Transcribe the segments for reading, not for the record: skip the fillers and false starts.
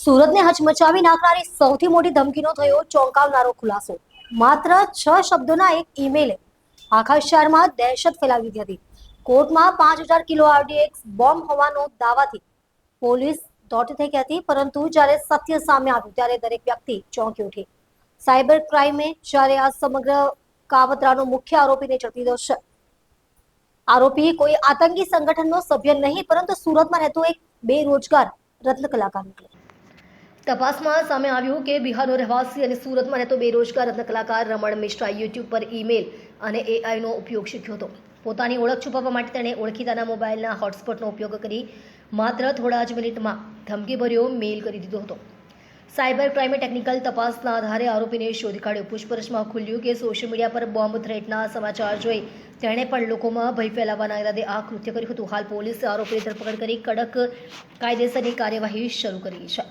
સુરતને હચમચાવી નાખનારી સૌથી મોટી ધમકીનો થયો ચોંકાવનારો ખુલાસો। માત્ર 6 શબ્દોના એક ઈમેલે આખા શહેરમાં દહેશત ફેલાવી દીધી હતી। કોર્ટમાં 5000 કિલો આરડીએક્સ બોમ્બ હોવાનો દાવાથી પોલીસ દોડતી થઈ ગઈ હતી, પરંતુ જ્યારે સત્ય સામે આવ્યું ત્યારે દરેક વ્યક્તિ ચોંકી ઉઠી। સાયબર ક્રાઇમે જ્યારે આ સમગ્ર કાવતરાનો મુખ્ય આરોપીને ઝડપી લીધો છે। આરોપી કોઈ આતંકી સંગઠનનો સભ્ય નહીં, પરંતુ સુરતમાં રહેતો એક બેરોજગાર રત્ન કલાકાર નીકળ્યો। તપાસમાં સામે આવ્યું કે બિહારનો રહેવાસી અને સુરતમાં રહેતો બેરોજગાર રત્ન કલાકાર રમણ મિશ્રા યુટ્યુબ પર ઈમેલ અને એઆઈનો ઉપયોગ શીખ્યો હતો। પોતાની ઓળખ છુપાવવા માટે તેણે ઓળખીતાના મોબાઈલના હોટસ્પોટનો ઉપયોગ કરી માત્ર થોડા જ મિનિટમાં ધમકીભર્યો મેલ કરી દીધો હતો। સાયબર ક્રાઇમે ટેકનિકલ તપાસના આધારે આરોપીને શોધી કાઢ્યો। પૂછપરછમાં ખુલ્યું કે સોશિયલ મીડિયા પર બોમ્બ થ્રેટના સમાચાર જોઈ તેણે પણ લોકોમાં ભય ફેલાવવાના ઈરાદે આ કૃત્ય કર્યું હતું। હાલ પોલીસે આરોપીની ધરપકડ કરી કડક કાયદેસરની કાર્યવાહી શરૂ કરી છે।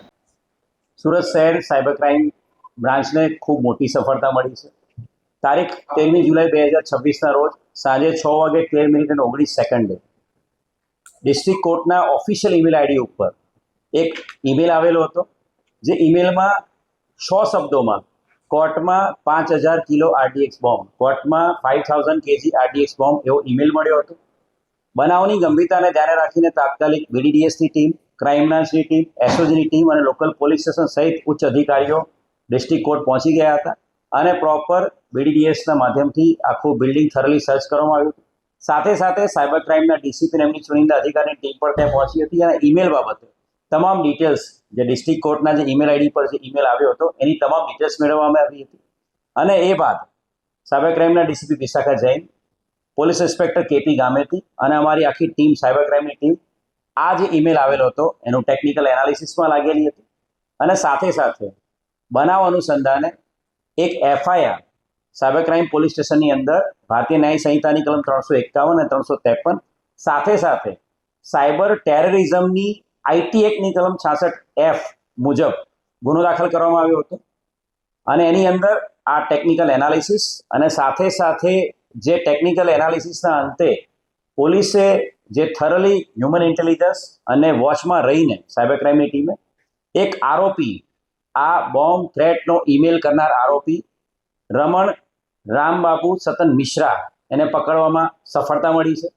સુરત શહેર સાયબર ક્રાઇમ બ્રાન્ચને ખૂબ મોટી સફળતા મળી છે। તારીખ 13 જુલાઈ 2026ના રોજ સાંજે 6:13:19 ડિસ્ટ્રિક્ટ કોર્ટના ઓફિશિયલ ઈમેલ આઈડી ઉપર એક ઈમેલ આવેલો હતો, જે ઈમેલમાં 100 શબ્દોમાં કોર્ટમાં 5000 કિલો આરડીએક્સ બોમ્બ, કોર્ટમાં 5000 કેજી આરડીએક્સ બોમ્બ એવો ઈમેલ મળ્યો હતો। બનાવની ગંભીરતાને ધ્યાને રાખીને તાત્કાલિક બીડીડીએસની ટીમ, ક્રાઇમ બ્રાન્ચની ટીમ, એસઓજીની ટીમ અને લોકલ પોલીસ સ્ટેશન સહિત ઉચ્ચ અધિકારીઓ ડિસ્ટ્રિક્ટ કોર્ટ પહોંચી ગયા હતા અને પ્રોપર બીડીડીએસના માધ્યમથી આખું બિલ્ડિંગ થરલી સર્ચ કરવામાં આવ્યું હતું। સાથે સાથે સાયબર ક્રાઇમના ડીસીપી એમની ચુનિંદા અધિકારીની ટીમ પણ ત્યાં પહોંચી હતી અને ઈમેલ બાબતે તમામ ડિટેલ્સ જે ડિસ્ટ્રિક્ટ કોર્ટના જે ઈમેલ આઈડી પર જે ઈમેલ આવ્યો હતો એની તમામ ડિટેલ્સ મેળવવામાં આવી હતી। અને એ બાદ સાયબર ક્રાઇમના DCP Vishakha Jain, police inspector KP Gameti અને અમારી આખી ટીમ, સાયબર ક્રાઇમની ટીમ આ જે ઈમેલ આવેલો હતો એનું ટેકનિકલ એનાલિસિસમાં લાગેલી હતી અને સાથે સાથે બનાવ અનુસંધાને એક એફઆઈઆર સાયબર ક્રાઇમ પોલીસ સ્ટેશનની અંદર ભારતીય ન્યાય સંહિતાની કલમ 351 અને 353 સાથે સાથે સાયબર ટેરરિઝમની આઈટી એક્ટની કલમ 66F મુજબ ગુનો દાખલ કરવામાં આવ્યો હતો અને એની અંદર આ ટેકનિકલ એનાલિસિસ અને સાથે સાથે જે ટેકનિકલ એનાલિસિસના અંતે પોલીસે જે થરલી હ્યુમન ઇન્ટેલિજન્સ અને વોચમાં રહીને સાયબર ક્રાઇમની ટીમે એક આરોપી, આ બોમ્બ થ્રેટનો ઈમેલ કરનાર આરોપી રમણ રામબાબુ સતન મિશ્રા એને પકડવામાં સફળતા મળી છે।